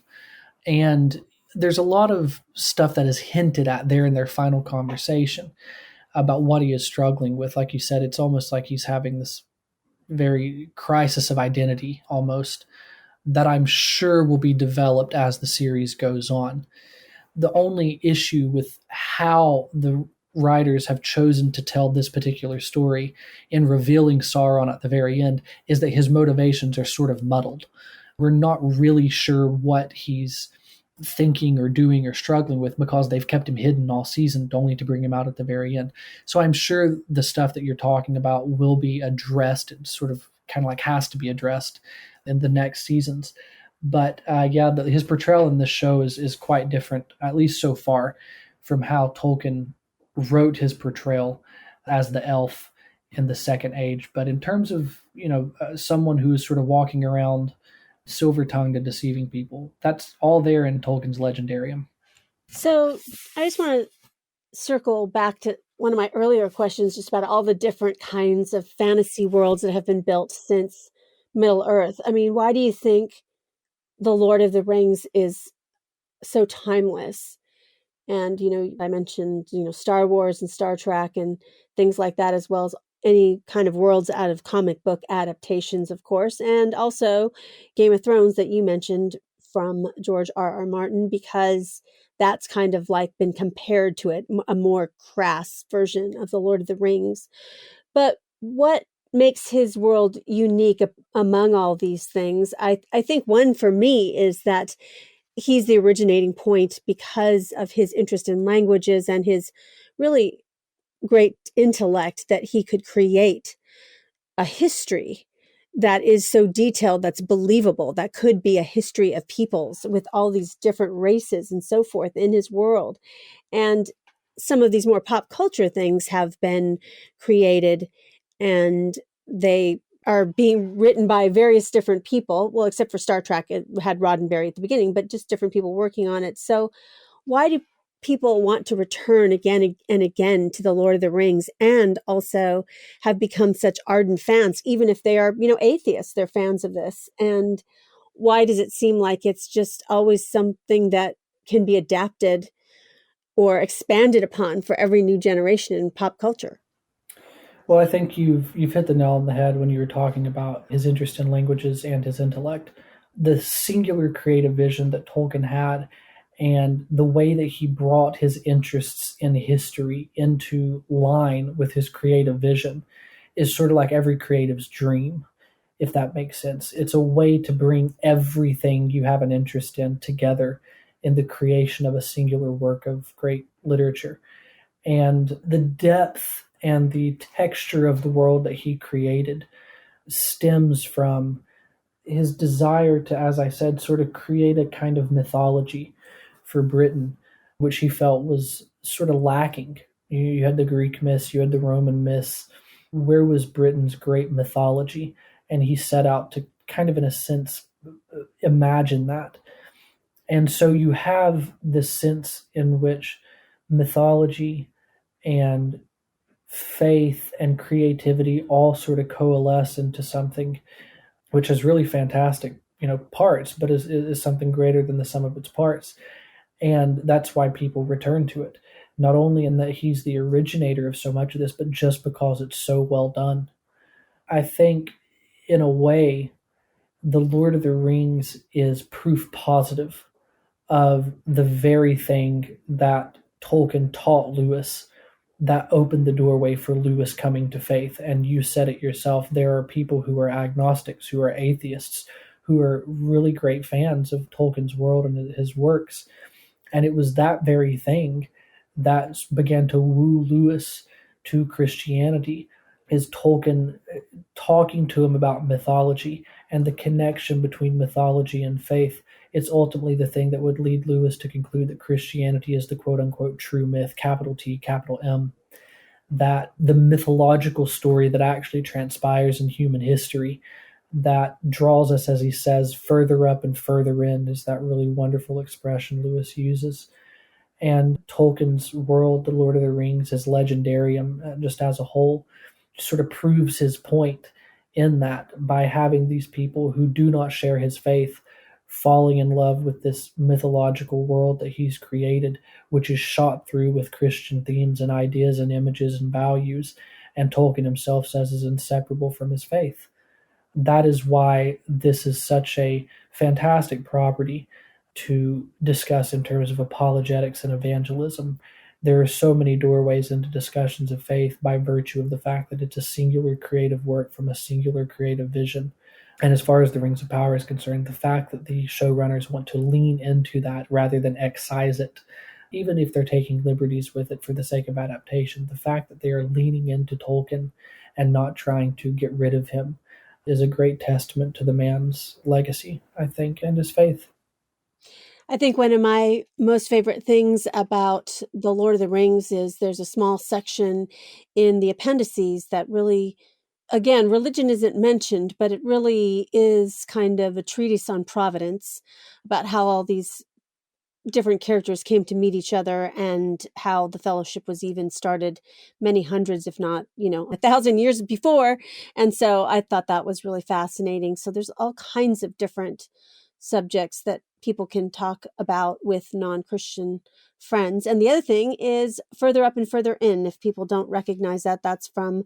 S2: And there's a lot of stuff that is hinted at there in their final conversation about what he is struggling with. Like you said, it's almost like he's having this very crisis of identity almost that I'm sure will be developed as the series goes on. The only issue with how the writers have chosen to tell this particular story in revealing Sauron at the very end is that his motivations are sort of muddled. We're not really sure what he's thinking or doing or struggling with because they've kept him hidden all season only to bring him out at the very end. So I'm sure the stuff that you're talking about will be addressed. It sort of kind of like has to be addressed in the next seasons. But his portrayal in this show is quite different, at least so far, from how Tolkien wrote his portrayal as the elf in the Second Age. But in terms of someone who is sort of walking around silver-tongued and deceiving people, that's all there in Tolkien's Legendarium.
S1: So I just want to circle back to one of my earlier questions just about all the different kinds of fantasy worlds that have been built since Middle Earth. I mean, why do you think The Lord of the Rings is so timeless? And, I mentioned, Star Wars and Star Trek and things like that, as well as any kind of worlds out of comic book adaptations, of course, and also Game of Thrones that you mentioned from George R.R. Martin, because that's kind of like been compared to it, a more crass version of The Lord of the Rings. But what makes his world unique among all these things? I think one for me is that he's the originating point because of his interest in languages and his really great intellect, that he could create a history that is so detailed, that's believable, that could be a history of peoples with all these different races and so forth in his world. And some of these more pop culture things have been created and they are being written by various different people. Well, except for Star Trek, it had Roddenberry at the beginning, but just different people working on it. So why do people want to return again and again to The Lord of the Rings and also have become such ardent fans, even if they are, atheists, they're fans of this? And why does it seem like it's just always something that can be adapted or expanded upon for every new generation in pop culture?
S2: Well, I think you've hit the nail on the head when you were talking about his interest in languages and his intellect. The singular creative vision that Tolkien had and the way that he brought his interests in history into line with his creative vision is sort of like every creative's dream, if that makes sense. It's a way to bring everything you have an interest in together in the creation of a singular work of great literature. And the depth and the texture of the world that he created stems from his desire to, as I said, sort of create a kind of mythology for Britain, which he felt was sort of lacking. You had the Greek myths, you had the Roman myths. Where was Britain's great mythology? And he set out to kind of, in a sense, imagine that. And so you have this sense in which mythology and faith and creativity all sort of coalesce into something which is really fantastic, parts, but is something greater than the sum of its parts. And that's why people return to it. Not only in that he's the originator of so much of this, but just because it's so well done. I think, in a way, The Lord of the Rings is proof positive of the very thing that Tolkien taught Lewis that opened the doorway for Lewis coming to faith. And you said it yourself, there are people who are agnostics, who are atheists, who are really great fans of Tolkien's world and his works. And it was that very thing that began to woo Lewis to Christianity, is Tolkien talking to him about mythology and the connection between mythology and faith. It's ultimately the thing that would lead Lewis to conclude that Christianity is the quote-unquote true myth, capital T, capital M, that the mythological story that actually transpires in human history that draws us, as he says, further up and further in, is that really wonderful expression Lewis uses. And Tolkien's world, The Lord of the Rings, his legendarium, just as a whole, sort of proves his point in that by having these people who do not share his faith falling in love with this mythological world that he's created, which is shot through with Christian themes and ideas and images and values, and Tolkien himself says is inseparable from his faith. That is why this is such a fantastic property to discuss in terms of apologetics and evangelism. There are so many doorways into discussions of faith by virtue of the fact that it's a singular creative work from a singular creative vision. And as far as the Rings of Power is concerned, the fact that the showrunners want to lean into that rather than excise it, even if they're taking liberties with it for the sake of adaptation, the fact that they are leaning into Tolkien and not trying to get rid of him is a great testament to the man's legacy, I think, and his faith.
S1: I think one of my most favorite things about The Lord of the Rings is there's a small section in the appendices that really, again, religion isn't mentioned, but it really is kind of a treatise on providence about how all these different characters came to meet each other and how the fellowship was even started many hundreds, if not, 1,000 years before. And so I thought that was really fascinating. So there's all kinds of different subjects that people can talk about with non-Christian friends. And the other thing is Further Up and Further In. If people don't recognize that, that's from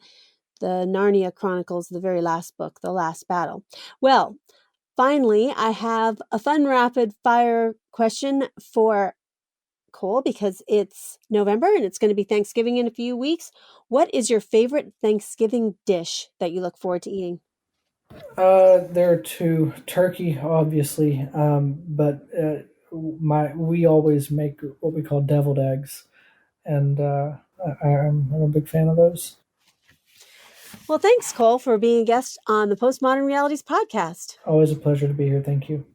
S1: the Narnia Chronicles, the very last book, The Last Battle. Well, finally, I have a fun rapid fire question for Cole because it's November and it's going to be Thanksgiving in a few weeks. What is your favorite Thanksgiving dish that you look forward to eating?
S2: There are two. Turkey, obviously, but we always make what we call deviled eggs, and I'm a big fan of those.
S1: Well, thanks, Cole, for being a guest on the Postmodern Realities podcast.
S2: Always a pleasure to be here. Thank you.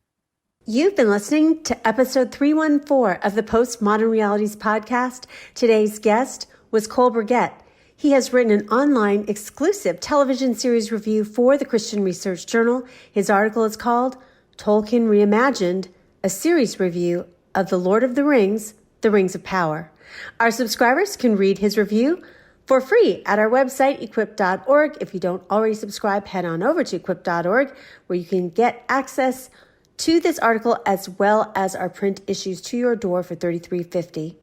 S1: You've been listening to episode 314 of the Postmodern Realities podcast. Today's guest was Cole Burgett. He has written an online exclusive television series review for the Christian Research Journal. His article is called Tolkien Reimagined, a series review of The Lord of the Rings, The Rings of Power. Our subscribers can read his review for free at our website, equip.org. If you don't already subscribe, head on over to equip.org, where you can get access to this article as well as our print issues to your door for $33.50.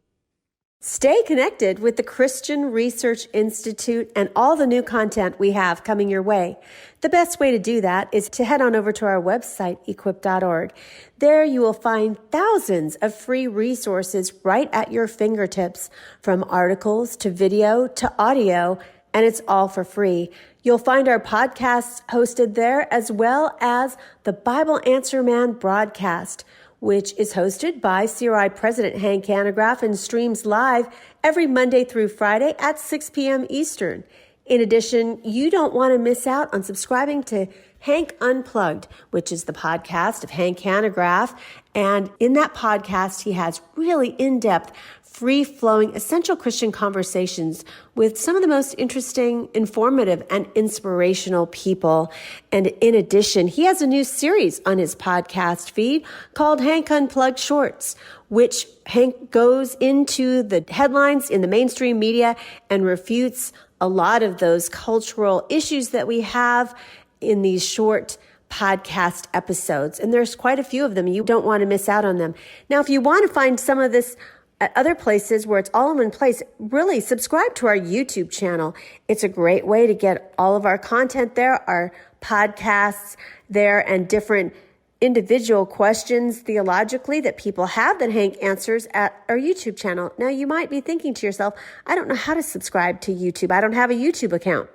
S1: Stay connected with the Christian Research Institute and all the new content we have coming your way. The best way to do that is to head on over to our website, equip.org. There you will find thousands of free resources right at your fingertips, from articles to video to audio, and it's all for free. You'll find our podcasts hosted there, as well as the Bible Answer Man broadcast, which is hosted by CRI President Hank Hanegraaff and streams live every Monday through Friday at 6 p.m. Eastern. In addition, you don't want to miss out on subscribing to Hank Unplugged, which is the podcast of Hank Hanegraaff. And in that podcast, he has really in-depth, free-flowing, essential Christian conversations with some of the most interesting, informative, and inspirational people. And in addition, he has a new series on his podcast feed called Hank Unplugged Shorts, which Hank goes into the headlines in the mainstream media and refutes a lot of those cultural issues that we have in these short podcast episodes. And there's quite a few of them. You don't want to miss out on them. Now, if you want to find some of this at other places where it's all in one place, really subscribe to our YouTube channel. It's a great way to get all of our content there, our podcasts there, and different individual questions theologically that people have that Hank answers at our YouTube channel. Now, you might be thinking to yourself, I don't know how to subscribe to YouTube. I don't have a YouTube account.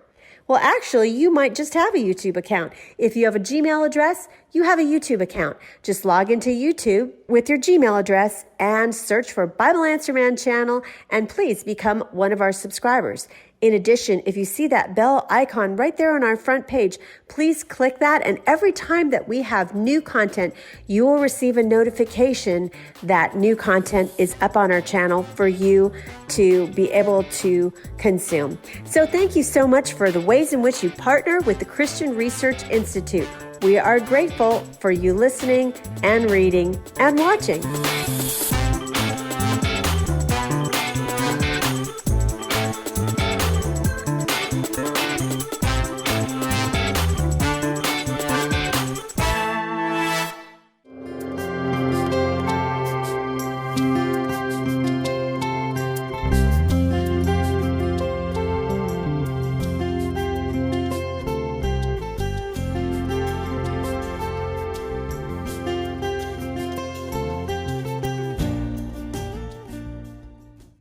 S1: Well, actually, you might just have a YouTube account. If you have a Gmail address, you have a YouTube account. Just log into YouTube with your Gmail address and search for Bible Answer Man channel, and please become one of our subscribers. In addition, if you see that bell icon right there on our front page, please click that, and every time that we have new content, you will receive a notification that new content is up on our channel for you to be able to consume. So thank you so much for the ways in which you partner with the Christian Research Institute. We are grateful for you listening and reading and watching.